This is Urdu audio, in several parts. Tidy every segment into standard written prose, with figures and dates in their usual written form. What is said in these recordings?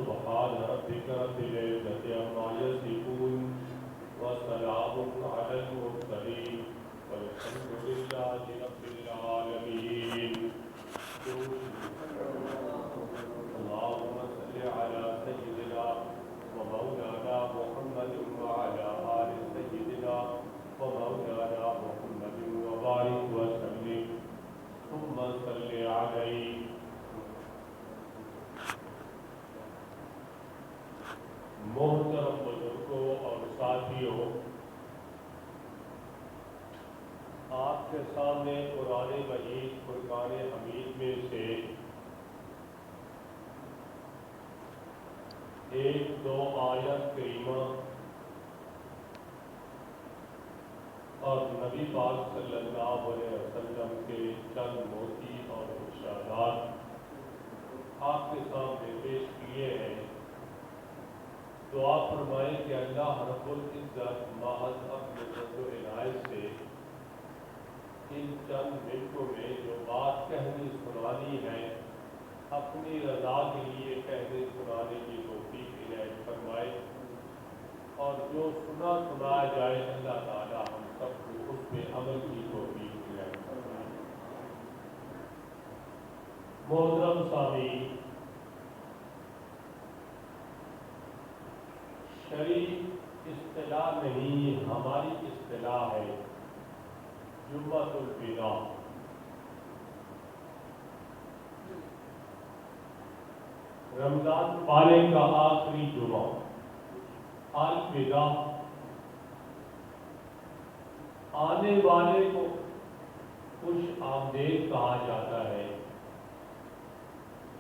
سبحان ربك رب العزة عما يصفون وسلام على المرسلين والحمد لله رب العالمين. اللهم صل على سيدنا ومولانا محمد وعلى آل سيدنا ومولانا محمد وبارك وسلم ثم صل عليه. محترم بزرگوں اور ساتھیوں، آپ کے سامنے قرآن مجید فرقان حمید میں سے ایک دو آیت کریمہ اور نبی پاک صلی اللہ علیہ وسلم کے چند موتی اور ارشادات آپ کے سامنے پیش کیے ہیں. دعا فرمائیں کہ اللہ رب العزت محض اپنے فضل و عنایت سے ان چند منٹوں میں جو بات کہنی سنانی ہے اپنی رضا کے لیے کہنے سنانے کی توفیق عنایت فرمائے، اور جو سنایا جائے اللہ تعالی ہم سب کو اس پہ عمل کی توفیق عنایت فرمائے. محترم سامعین، شرعی اصطلاح نہیں، ہماری اصطلاح ہے جمعۃ الوداع. رمضان پارے کا آخری جمعہ الوداع. آنے والے کو خوش آمدید کہا جاتا ہے،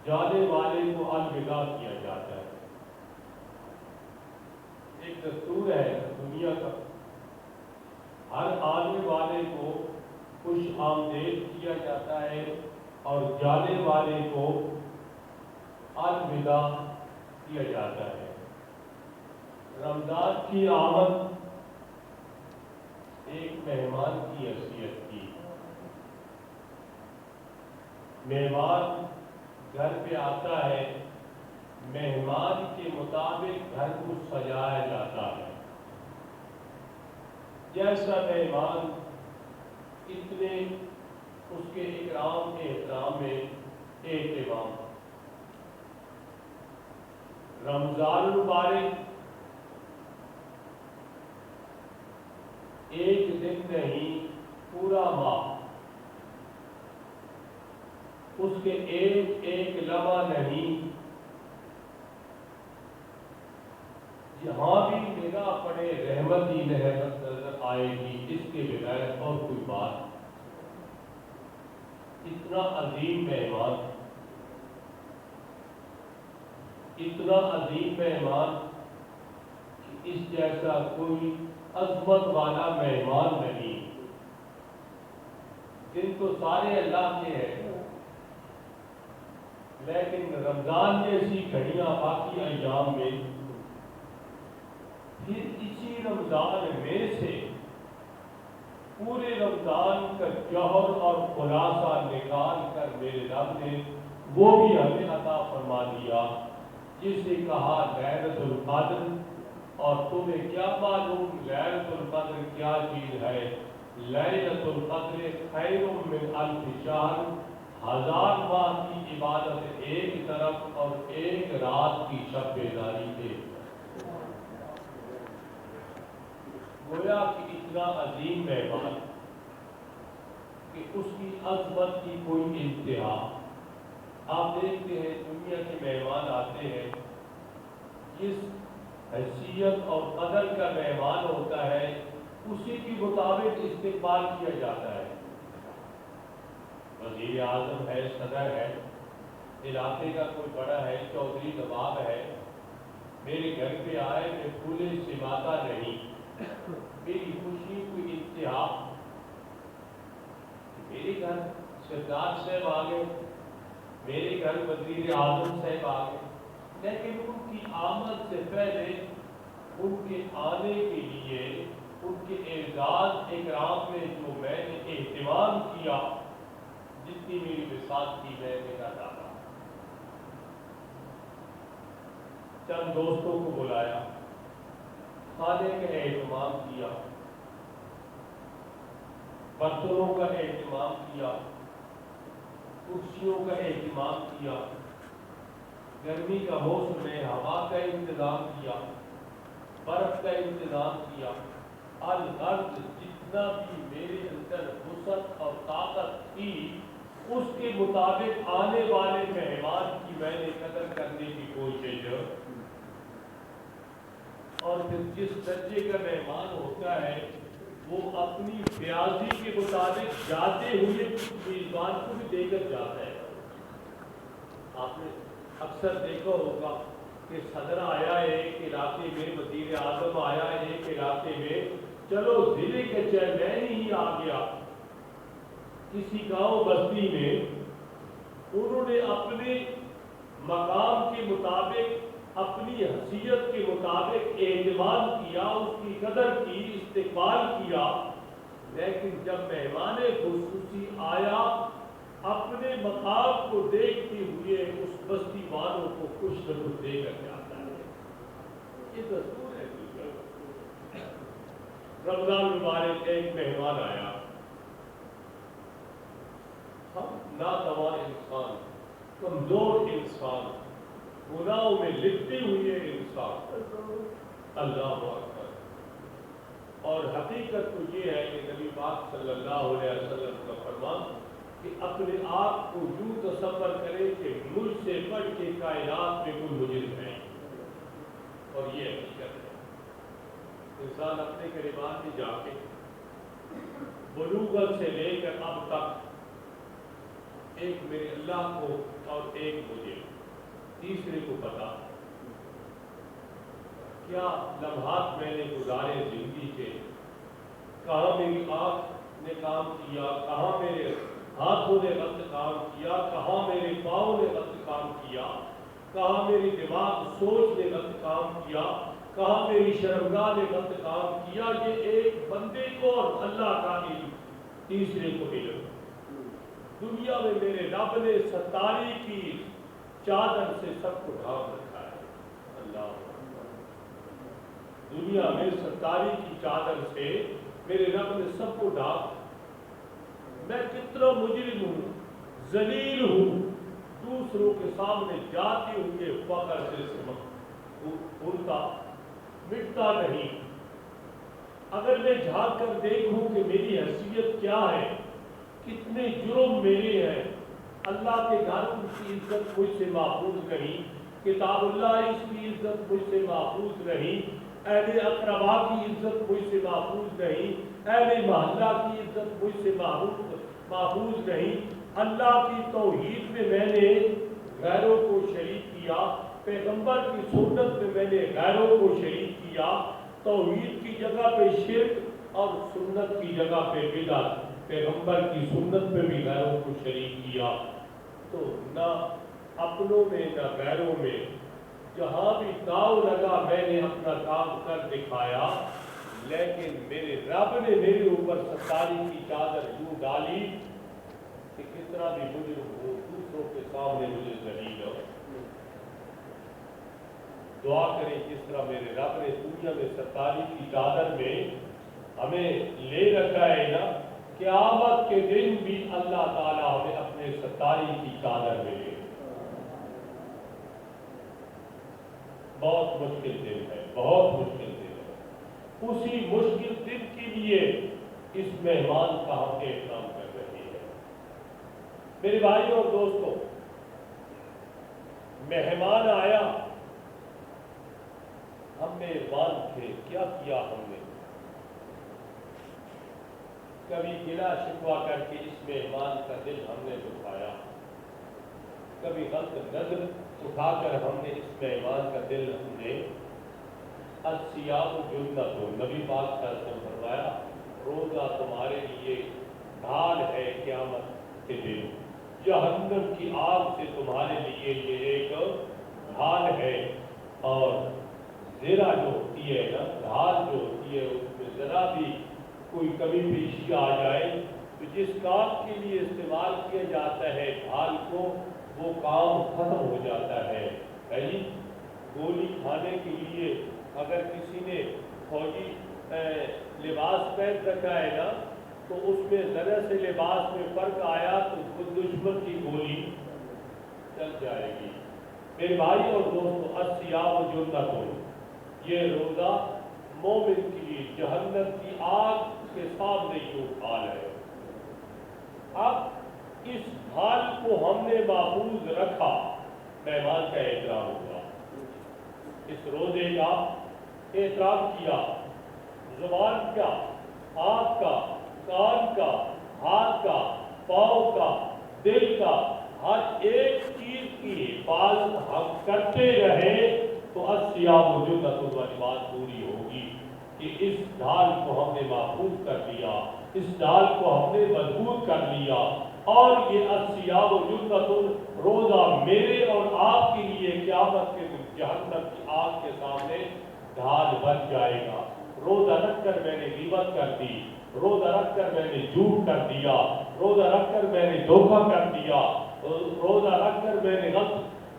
جانے والے کو الوداع کیا جاتا ہے. ایک دستور ہے دنیا کا، ہر آنے والے کو خوش آمدید کیا جاتا ہے اور جانے والے کو الوداع کیا جاتا ہے. رمضان کی آمد ایک مہمان کی حیثیت کی. مہمان گھر پہ آتا ہے، مہمان کے مطابق گھر کو سجایا جاتا ہے. جیسا مہمان اتنے اس کے اکرام کے احترام میں اہتمام. رمضان المبارک ایک دن نہیں پورا ماہ، اس کے ایک لمحہ نہیں، جہاں بھی نگاہ پڑے رحمت ہی رحمت نظر آئے گی، اس کے بغیر اور کوئی بات. اتنا عظیم مہمان، اتنا عظیم مہمان کہ اس جیسا کوئی عظمت والا مہمان نہیں. دن تو سارے اللہ کے ہیں، لیکن رمضان جیسی گھڑیاں باقی ایام میں، پھر اسی رمضان میں سے پورے رمضان کا جوہر اور خلاصہ نکال کر میرے رب نے وہ بھی ہمیں عطا فرما دیا، جسے کہا لیلۃ القدر. اور تمہیں کیا معلوم لیلۃ القدر کیا چیز ہے؟ لیلۃ القدر خیر من الف شہر، 1000 ماہ کی عبادت ایک طرف اور ایک رات کی شب بیداری ایک طرف. گویا کہ اتنا عظیم مہمان کہ اس کی عظمت کی کوئی انتہا. آپ دیکھتے ہیں دنیا کے مہمان آتے ہیں، جس حیثیت اور قدر کا مہمان ہوتا ہے اسی کے مطابق استقبال کیا جاتا ہے. وزیر اعظم ہے، صدر ہے، علاقے کا کوئی بڑا ہے، چودھری نواب ہے، میرے گھر پہ آئے، میں پھولے سماتا نہیں، میری خوشی کوئی انتہا. میرے گھر سردار صاحب آ گئے، میرے گھر وزیر اعظم صاحب آ گئے، لیکن ان کی آمد سے پہلے ان کے آنے کے لیے ان کے اعزاز اکرام میں جو میں نے اہتمام کیا، جتنی میری بساط کی میں میرا دادا. چند دوستوں کو بلایا، کھانے کا اہتمام کیا، برتنوں کا اہتمام کیا، کرسیوں کا اہتمام کیا، گرمی کا موسم ہے ہوا کا انتظام کیا، برف کا انتظام کیا، الغرض جتنا بھی میرے اندر وسعت اور طاقت تھی اس کے مطابق آنے والے مہمان کی میں نے قدر کرنے کی کوشش، اور پھر جس درجے کا مہمان ہوتا ہے وہ اپنی بیازی کے مطابق جاتے ہوئے میزبان کو بھی دے کر جاتا ہے۔ آپ نے اکثر دیکھا ہوگا کہ صدر آیا ہے ایک علاقے میں، وزیر اعظم آیا ہے ایک علاقے میں، چلو ضلع کے چیئرمین ہی آ گیا کسی گاؤں بستی میں، انہوں نے اپنے مقام کے مطابق اپنی حیثیت کے مطابق اہتمام کیا، اس کی قدر کی، استقبال کیا، لیکن جب مہمان خصوصی آیا اپنے مقام کو دیکھتے ہوئے اس بستی والوں کو خوش ضرور دے کر جاتا ہے۔ یہ دستور ہے۔ رمضان مبارک ایک مہمان آیا، ہم ناتواں انسان، کمزور انسان، گناہوں میں لپٹے ہوئے انسان، اللہ اکبر، اور حقیقت تو یہ ہے کہ نبی پاک صلی اللہ علیہ وسلم کا فرمان کہ اپنے آپ کو یوں تصور کرے کہ مجھ سے بڑھ کے کائنات میں کوئی مجرم ہے، اور یہ حقیقت ہے۔ انسان اپنے کلمات میں جا کے بلوغت سے لے کر اب تک ایک میرے اللہ کو اور ایک مجھے، تیسرے کو پتا کیا لمحات میں نے گزارے زندگی کے، کہاں میری آنکھ نے کام کیا، کہاں میرے ہاتھوں نے غلط کام کیا، کہاں میرے پاؤں نے غلط کام کیا، کہاں میری دماغ سوچ نے غلط کام کیا، کہاں میری شرمگاہ نے غلط کام کیا۔ یہ ایک بندے کو اور اللہ کا علم، تیسرے کو علم۔ دنیا میں میرے رب نے ستاری کی چادر سے سب کو ڈھانپ رکھا ہے، اللہ دنیا میں ستاری کی چادر سے میرے رب نے سب کو ڈھانپ، میں کتنا مجرم ہوں، ذلیل ہوں، دوسروں کے سامنے جاتے ہوئے فخر سے اڑتا مٹتا نہیں۔ اگر میں جھانک کر دیکھوں کہ میری حیثیت کیا ہے، کتنے جرم میرے ہیں، اللہ کے گھر کی عزت مجھ سے محفوظ نہیں، کتاب اللہ اس کی عزت مجھ سے محفوظ نہیں، اہل اقربا کی عزت مجھ سے محفوظ نہیں، اہل محلہ کی عزت مجھ سے محفوظ نہیں، اللہ کی توحید میں میں نے غیروں کو شریک کیا، پیغمبر کی سنت میں میں نے غیروں کو شریک کیا، توحید کی جگہ پہ شرک اور سنت کی جگہ پہ بدعت، پیغمبر کی سنت میں بھی غیروں کو شریک کیا، تو نہ اپنوں میں نہ غیروں میں جہاں بھی داؤ لگا میں نے اپنا کام کر دکھایا، لیکن میرے رب نے میرے اوپر ستاری کی چادر یوں ڈالی کہ کتنا بھی مجرم ہو دوسروں کے سامنے مجھے ذلیل ہو۔ دعا کریں جس طرح میرے رب نے دنیا میں ستاری کی چادر میں ہمیں لے رکھا ہے نا، قیامت کے دن بھی اللہ تعالیٰ ہمیں اپنے ستاری کی چادر میں لے۔ بہت مشکل دن ہے، بہت مشکل دن ہے، اسی مشکل دن کے لیے اس مہمان کا ہم احترام کر رہے ہیں۔ میرے بھائیوں اور دوستوں، مہمان آیا، ہم میزبان تھے، کیا کیا ہم نے؟ کبھی گلا شکوا کر کے اس مہمان کا دل ہم نے دکھایا، کبھی غلط نظر اٹھا کر ہم نے اس مہمان کا دل ہم نے السیاء جنت، نبی پاک صلی اللہ علیہ وسلم فرمایا روزہ تمہارے لیے ڈھال ہے قیامت کے دن، جہنم کی آگ سے تمہارے لیے یہ ایک ڈھال ہے، اور زیرہ جو ہوتی ہے نا، ڈھال جو ہوتی ہے اس میں ذرا بھی کوئی کمی پیشی آ جائے تو جس کام کے لیے استعمال کیا جاتا ہے ڈھال کو، وہ کام ختم ہو جاتا ہے جی۔ گولی کھانے کے لیے اگر کسی نے فوجی لباس پہن رکھا ہے نا تو اس میں ذرا سے لباس میں فرق آیا تو دشمن کی گولی چل جائے گی۔ میرے بھائی اور دوستو، الصیام جنۃ، یہ روزہ مومن کے لیے جہنم کی آگ کے سامنے یوں ڈھال ہے۔ اب اس ڈھال کو ہم نے محفوظ رکھا، مہمان کا احترام ہوا، اس روزے کا احترام کیا، زبان کا، آنکھ کا، کان کا، ہاتھ کا، پاؤں کا، دل کا، ہر ایک چیز کی حفاظت ہم کرتے رہے تو الصیام جنۃ والی بات پوری ہوگی کہ اس ڈھال کو ہم نے محفوظ کر لیا، اس ڈھال کو ہم نے مضبوط کر لیا، اور یہ الصیام جنۃ روزہ میرے اور آپ کے لیے قیامت کے دن جہنم کی آگ کے سامنے ڈھال بن جائے گا۔ روزہ رکھ کر میں نے غیبت کر دی، روزہ رکھ کر میں نے جھوٹ کر دیا، روزہ رکھ کر میں نے دھوکہ کر دیا، روزہ رکھ کر میں نے غلط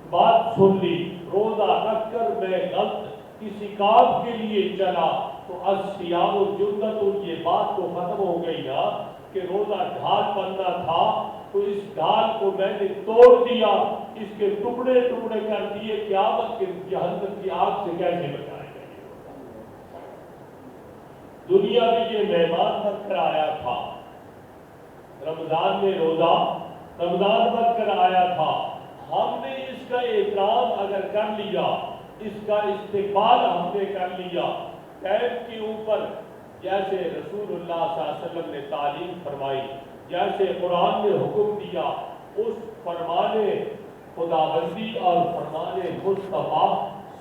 بات سن لی، روزہ رکھ کر میں غلط کسی کام کے لیے چلا تو الصیام جنۃ، یہ بات تو ختم ہو گئی نا کہ روزہ ڈھال بننا تھا تو اس ڈھال کو میں نے توڑ دیا، اس کے ٹکڑے ٹکڑے کر دیے، قیامت کے جہنم کی آگ سے کیسے بچائے گئے؟ دنیا میں یہ مہمان بن کر آیا تھا، رمضان میں روزہ رمضان بن کر آیا تھا، ہم نے اس کا احترام اگر کر لیا، اس کا استقبال ہم نے کر لیا، ٹائم کے اوپر جیسے رسول اللہ صلی اللہ علیہ وسلم نے تعلیم فرمائی، جیسے قرآن نے حکم دیا، اس فرمان خداوندی اور فرمان مصطفیٰ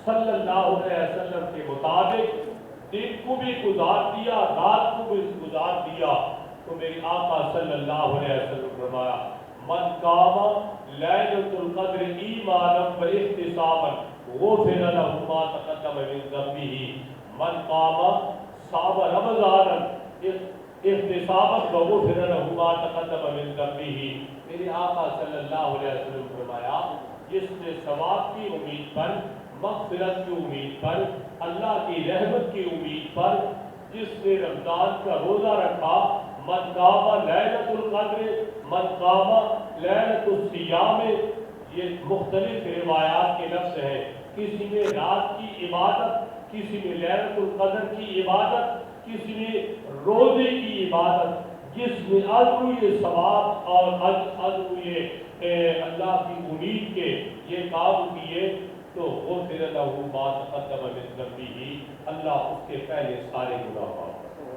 صلی اللہ علیہ وسلم کے مطابق دن کو بھی گزار دیا، رات کو بھی گزار دیا، تو میری آقا صلی اللہ علیہ وسلم فرمایا من قام لیلۃ القدر ایمانا و احتسابا غفر له ما تقدم من ذنبه من قام صام رمضانا احتسابا وغفر له ما تقدم من ذنبه۔ میرے آقا صلی اللہ علیہ وسلم فرمایا جس نے ثواب کی امید پر، مغفرت کی امید پر، اللہ کی رحمت کی امید پر، جس نے رمضان کا روزہ رکھا، من قام لیلۃ القدر، من قام لیلۃ الصیام، یہ مختلف روایات کے لفظ ہیں، کسی میں رات کی عبادت، کسی میں لیلۃ القدر کی عبادت، کسی میں روزے کی عبادت، جس میں عزم یہ ثواب اور عزم یہ اللہ کی امید کے یہ کام کیے تو غفر له ما تقدم من ذنبه، اللہ اس کے پہلے سارے گناہ معاف کر دے۔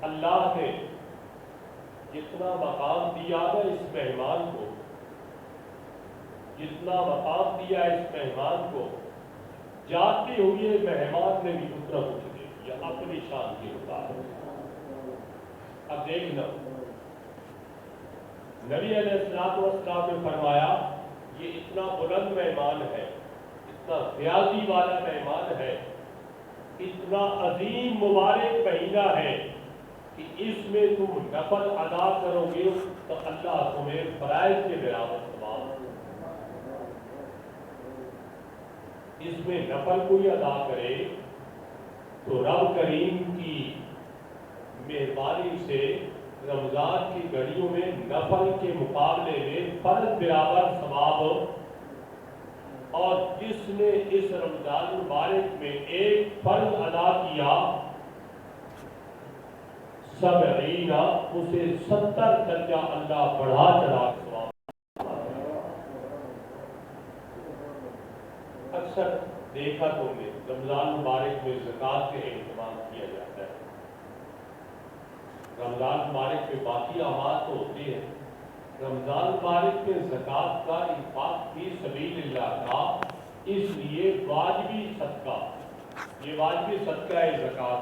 اللہ نے جتنا مقام دیا ہے اس مہمان کو، جتنا مقام دیا اس مہمان کو، جاتے ہوئے مہمان نے بھی اتنا کچھ دے دیا اپنی شان کے مطابق۔ اب دیکھنا نبی علیہ السلام نے فرمایا یہ اتنا بلند مہمان ہے، اتنا ریاضی والا مہمان ہے، اتنا عظیم مبارک مہینہ ہے کہ اس میں تم نفل ادا کرو گے تو اللہ تمہیں فرائض کے برابر ثواب، اس میں نفل کوئی ادا کرے تو رب کریم کی مہربانی سے رمضان کی گھڑیوں میں نفل کے مقابلے میں فرض برابر ثواب، اور جس نے اس رمضان مبارک میں ایک فرض ادا کیا 70 اسے 70 درجہ اللہ بڑھا چڑھا ثواب۔ اکثر دیکھا تم نے رمضان مبارک میں زکوٰۃ کا اہتمام کیا جاتا ہے، رمضان مبارک میں باقی اعمال تو ہوتے ہیں، رمضان مبارک میں زکوٰۃ کا انفاق فی سبیل اللہ کا اس لیے واجبی صدقہ، یہ واجبی صدقہ ہے زکوٰۃ،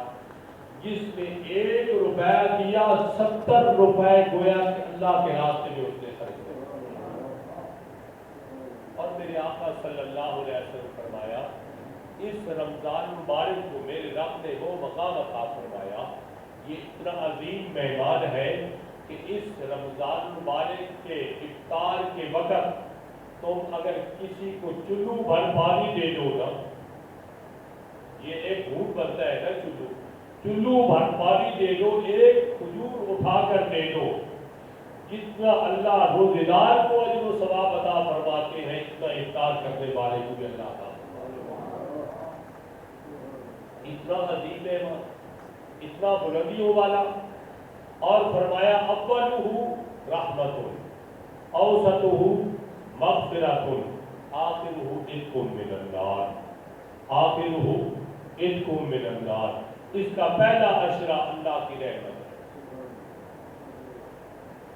جس نے 1 روپے دیا 70 روپے گویا کہ اللہ کے راستے میں اس نے خرچ کیا۔ اور میرے آقا صلی اللہ علیہ وسلم فرمایا اس رمضان مبارک کو میرے رب نے وہ مقام عطا فرمایا، یہ اتنا عظیم مہمان ہے کہ اس رمضان مبارک کے افطار کے وقت تم اگر کسی کو چلو بھر پانی دے دو نا، یہ ایک گھونٹ بنتا ہے نا چلو بھر پانی دے دو، ایک کھجور اٹھا کر دے دو، جتنا اللہ روزگار کو اجر و ثواب عطا فرماتے ہیں اتنا افطار کرنے والے کو بھی اللہ عطا فرماتے ہیں۔ اتنا عظیم ہے، اتنا بلندیوں والا، اور فرمایا اولہ رحمت اوسطہ مغفرۃ آخرہ عتق من النار، آخرہ عتق من النار۔ اس کا پہلا اشرہ اللہ کی رحمت ہے،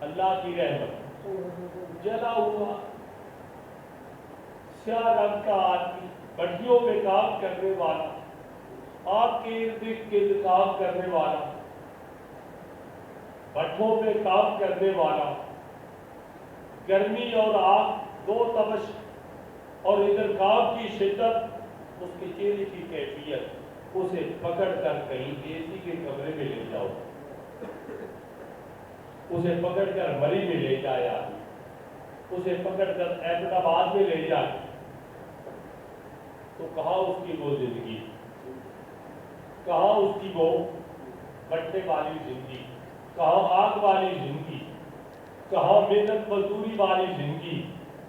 اللہ کی رحمت۔ جلا ہوا سیاہ رنگ کا آدمی، بھٹیوں پہ کام کرنے والا، آگ کے ارد گرد کام کرنے والا، بھٹوں پہ کام کرنے والا، گرمی اور آگ دو تبش، اور ادھر کام کی شدت، اس کے چہرے کی کیفیت، اسے پکڑ کر کہیں اے سی کے کمرے میں لے جاؤ، اسے پکڑ کر مری میں لے جایا، اسے پکڑ کر احمد آباد میں لے جائے، تو کہاں اس کی وہ زندگی، کہاں اس کی وہ بٹنے والی زندگی، کہاں آگ والی زندگی، کہاں محنت مزدوری والی زندگی،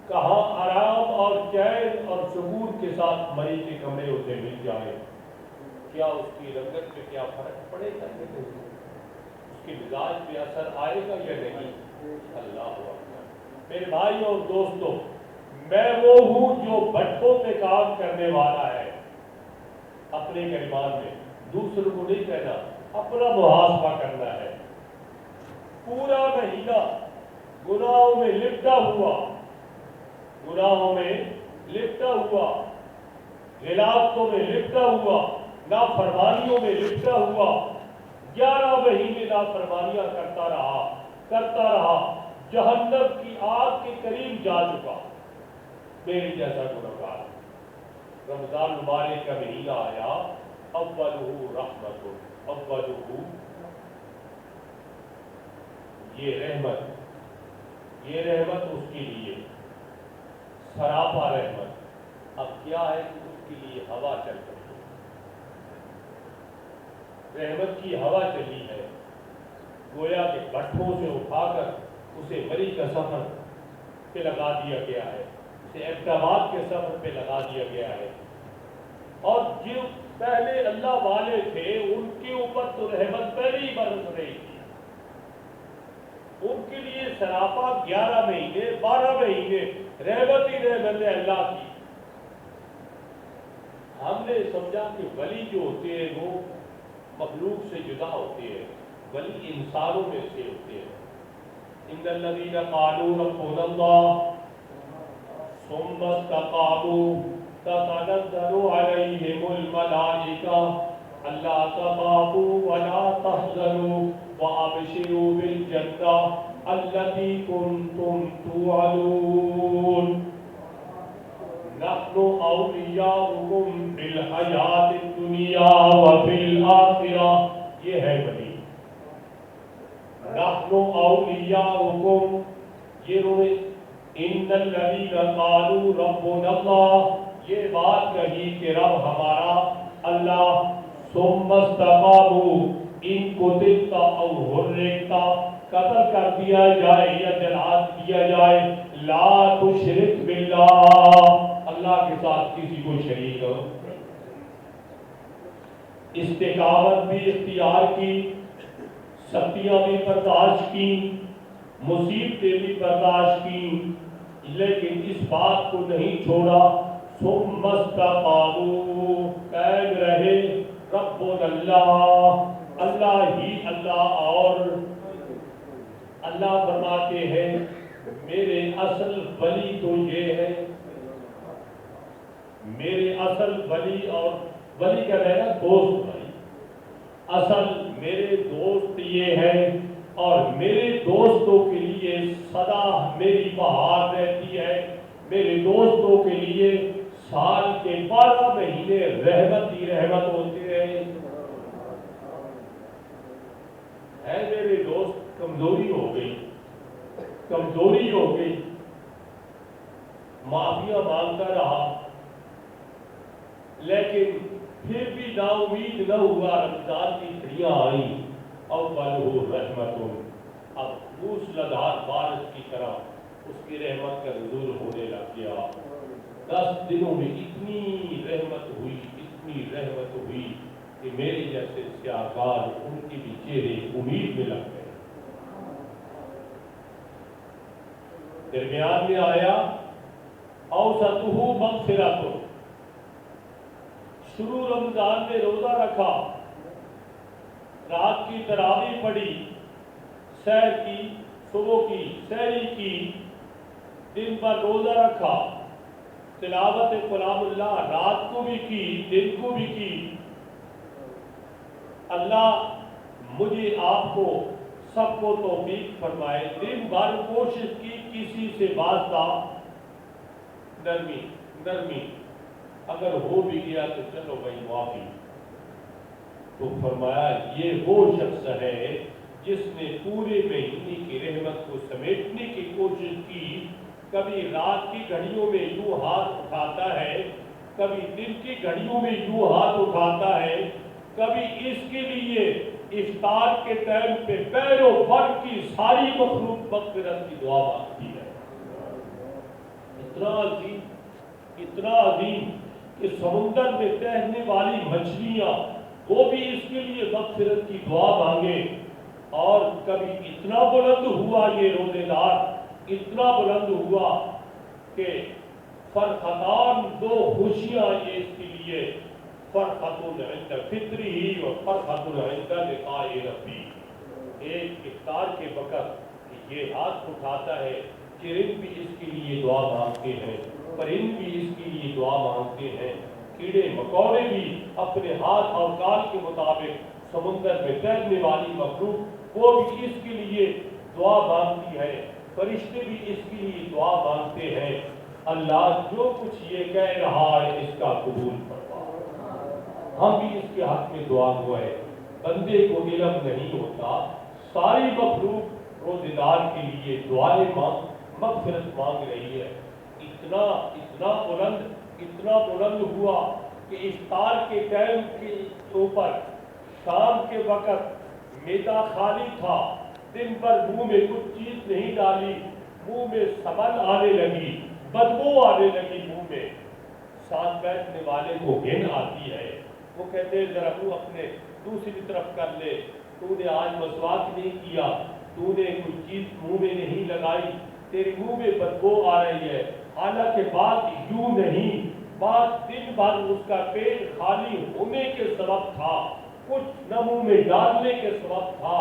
کہاں آرام اور چین اور سکون کے ساتھ مری کے کمرے اسے مل جائے۔ کیا اس کی رنگت پہ کیا فرق پڑے گا یا نہیں؟ اس کے مزاج پہ اثر آئے گا یا نہیں؟ اللہ اکبر۔ میرے بھائی اور دوستوں، میں وہ ہوں جو بھٹوں پہ کام کرنے والا ہے، اپنے گریبان میں دوسروں کو نہیں کہنا، اپنا محاسبہ کرنا ہے۔ پورا مہینہ گناہوں میں لپٹا ہوا، گناہوں میں لپٹا ہوا، غلافتوں میں لپٹا ہوا، نافرمانیوں میں لپٹا ہوا، 11 مہینے نافرمانیاں کرتا رہا، جہنم کی آگ کے قریب جا چکا، میری جیسا گنہگار۔ رمضان مبارک کا مہینہ آیا، اولہ رحمت، اولہ یہ رحمت اس کے لیے سراپا رحمت۔ اب کیا ہے کہ اس کے لیے ہوا چل رہی ہے، رحمت کی ہوا چلی ہے، گویا کہ بھٹوں سے اٹھا کر اسے مری کا سفر پہ لگا دیا گیا ہے، اسے اقدامات کے سفر پہ لگا دیا گیا ہے، اور جو پہلے اللہ والے تھے ان کے اوپر تو رحمت پہلے ہی برس رہی تھی، ان کے لیے سراپا 11 مہینے 12 مہینے رحمت ہی رحمت ہے اللہ کی۔ ہم نے سمجھا کہ ولی جو ہوتے ہیں وہ مخلوق سے جدا ہوتے ہیں، ولی انسانوں میں سے ہوتے ہیں۔ ان الذین قالوا ربنا اللہ ثم استقاموا تتنزل علیہم الملائکہ الا تخافوا ولا تحزنوا وابشروا بالجنہ التی کنتم توعدون نحن اولیاؤکم فی الحیاۃ الدنیا وفی الآخرہ۔ یہ ہے ولی۔ نحن اولیاؤکم، یہ روئے ان الذین قالوا ربنا اللہ، یہ بات کہی کہ رب ہمارا اللہ، ثم استقاموا، ان کو قتلت او حرقت، قتل کر دیا جائے یا جلا دیا جائے، لا تشرک باللہ، اللہ کے ساتھ کسی کو شریک ہو، استقامت بھی اختیار کی، سختیاں بھی برداشت کی، مصیبتیں بھی برداشت کی، لیکن اس بات کو نہیں چھوڑا، ثم استقاموا، قائم رہے، ربنا اللہ، اللہ ہی اللہ، اور اللہ فرماتے ہیں میرے اصل ولی تو یہ ہے، میرے اصل ولی، اور ولی کا رہنا دوست بھائی، اصل میرے دوست یہ ہے، اور میرے دوستوں کے لیے سدا میری بہار رہتی ہے، میرے دوستوں کے لیے سال کے 12 مہینے رحمت ہی رحمت ہوتے ہیں۔ ہے میرے دوست کمزوری ہو گئی، کمزوری ہو گئی، معافیاں مانگتا رہا، لیکن پھر بھی نا امید نہ ہوا۔ رمضان کی گھڑیاں آئیں، اول رحمت، اب موسلادھار بارش کی طرح اس کی رحمت کا نزول ہونے لگ گیا۔ 10 دنوں میں اتنی رحمت ہوئی، اتنی رحمت ہوئی کہ میرے جیسے سیاہکار ان کے بھی چہرے امید میں لگ گئے۔ درمیان میں آیا اوسطہ مغفرۃ، شروع رمضان میں روزہ رکھا، رات کی تراویح پڑھی، سحر کی، صبح کی سحری کی، دن پر روزہ رکھا، تلاوت کلام اللہ رات کو بھی کی، دن کو بھی کی۔ اللہ مجھے آپ کو سب کو توفیق فرمائے۔ دن بھر کوشش کی کسی سے واسطہ نرمی، اگر ہو بھی گیا تو چلو بھائی معافی۔ تو فرمایا یہ وہ شخص ہے جس نے پورے مہینے کی رحمت کو سمیٹنے کی کوشش کی، کبھی رات کی گھڑیوں میں یوں ہاتھ اٹھاتا ہے، کبھی دن کی گھڑیوں میں یوں ہاتھ اٹھاتا ہے، کبھی اس کے لیے افطار کے ٹائم پہ پیر و پر کی ساری مخلوق مغفرت کی دعا مانگتی ہے۔ اتنا عظیم کہ سمندر میں تیرنے والی مچھلیاں وہ بھی اس کے لیے مغفرت کی دعا مانگے۔ اور کبھی اتنا بلند ہوا یہ روزے دار، اتنا بلند ہوا کہ فرحتان 2 خوشیاں یہ اس کے لیے، فرحت عند فطری و فرحت عند لقاء ربی۔ ایک افطار کے وقت یہ ہاتھ اٹھاتا ہے، چرند بھی اس کے لیے دعا مانگتے ہیں، پرند بھی اس کے لیے دعا مانگتے ہیں، کیڑے مکوڑے بھی اپنے ہاتھ اور کال کے مطابق، سمندر میں تیرنے والی مخلوق وہ بھی اس کے لیے دعا مانگتی ہے، فرشتے بھی اس کے لیے دعا مانگتے ہیں۔ اللہ جو کچھ یہ کہہ رہا ہے اس کا قبول فرما۔ ہم بھی اس کے حق میں دعا گوئے۔ بندے کو علم نہیں ہوتا، ساری مخلوق روزے دار کے لیے دعائیں مغفرت مانگ رہی ہے۔ اتنا بلند ہوا کہ افطار کے ٹائم کے اوپر شام کے وقت معدہ خالی تھا، دن بھر منہ میں کچھ چیز نہیں ڈالی، منہ میں سمن آنے لگی، بدبو آنے لگی منہ میں۔ ساتھ بیٹھنے والے کو گھن آتی ہے، وہ کہتے ہیں ذرا منہ اپنے دوسری طرف کر لے، تو نے آج مسواک نہیں کیا، تو نے کچھ چیز منہ میں نہیں لگائی، تیرے منہ میں بدبو آ رہی ہے۔ حالانکہ بات یوں نہیں، بات دن بھر اس کا پیٹ خالی ہونے کے سبب تھا، کچھ نہ منہ میں ڈالنے کے سبب تھا،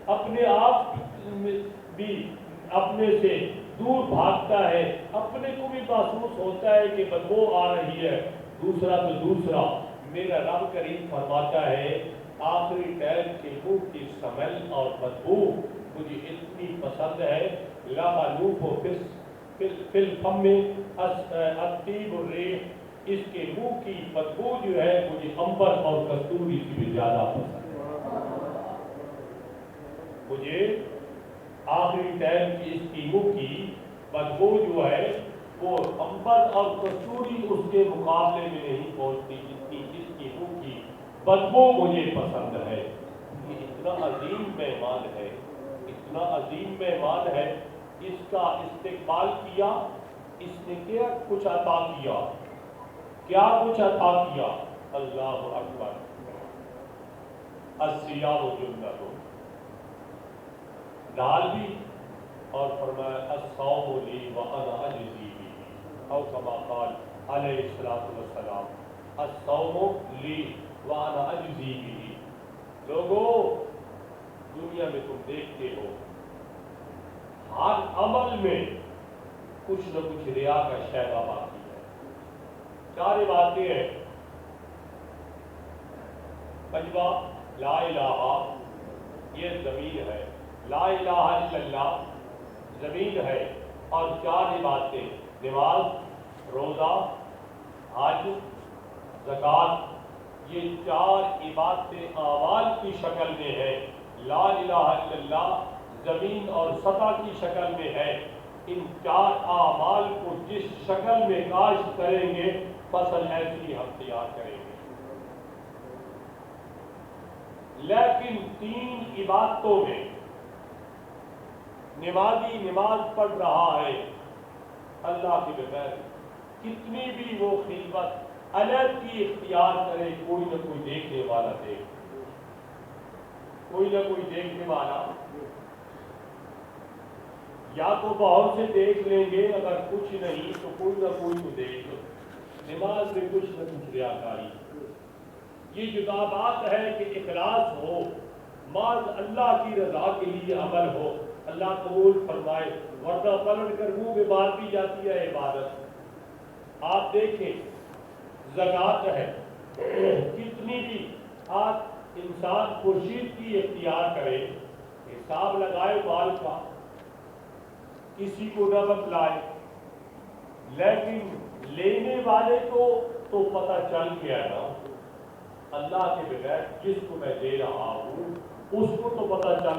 اپنے آپ بھی اپنے سے دور بھاگتا ہے، اپنے کو بھی محسوس ہوتا ہے کہ بدبو آ رہی ہے، دوسرا تو دوسرا۔ میرا رب کریم فرماتا ہے آخری ٹائم کے منہ کی سمیل اور بدبو مجھے اتنی پسند ہے، لَخَلُوفُ فِي الْفَمِّ الطِّيبُ الرِّيحِ، اس کے منہ کی بدبو جو ہے مجھے عنبر اور کستوری سے بھی زیادہ پسند ہے۔ مجھے آخری ٹائم کی اس کی منہ کی بدبو جو ہے وہ عنبر اور کستوری اس کے مقابلے میں نہیں پہنچتی جتنی اس کی منہ کی بدبو مجھے پسند ہے۔ یہ اتنا عظیم مہمان ہے، اتنا عظیم مہمان ہے، اس کا استقبال کیا، اس نے کیا کچھ عطا کیا، کیا کچھ عطا کیا، اللہ اکبر۔ الصیام جنۃ، ڈال بھی اور فرمایا الصوم لی وانا اجزی بہ، او کما قال علیہ الصلوۃ والسلام، الصوم لی وانا اجزی بہ۔ لوگوں دنیا میں تم دیکھتے ہو ہر عمل میں کچھ نہ کچھ ریا کا شائبہ باقی ہے۔ چار باتیں ہیں، پنجواں لا الہ، یہ زمین ہے، لا الہ الا اللہ زمین ہے، اور 4 باتیں، نماز، روزہ، حج، زکوٰۃ، یہ 4 عبادتیں اعمال کی شکل میں ہے۔ لا الہ الا اللہ زمین اور سطح کی شکل میں ہے، ان 4 اعمال کو جس شکل میں کاشت کریں گے فصل ایسی ہم تیار کریں گے. لیکن 3 عبادتوں میں نمازی نماز پڑھ رہا ہے اللہ کے بغیر، کتنی بھی وہ خدمت الگ کی اختیار کرے، کوئی نہ کوئی دیکھنے والا کوئی نہ کوئی دیکھنے والا، یا تو بہت سے دیکھ لیں گے، اگر کچھ نہیں تو کوئی نہ کوئی تو دیکھ لو. نماز میں کچھ نہ کچھ ریاکاری. یہ جدا بات ہے کہ اخلاص ہو، محض اللہ کی رضا کے لیے عمل ہو، اللہ قبول فرمائے، ورنہ پلٹ کر منہ میں مار دی جاتی ہے عبادت. آپ دیکھیں زکوٰۃ ہے، کتنی بھی آج انسان پوشیدگی اختیار کرے، حساب لگائے مال کا، کسی کو نہ بتلائے، لیکن لینے والے کو تو پتہ چل گیا نا، اللہ کے بغیر جس کو میں دے رہا ہوں اس کو تو پتہ چل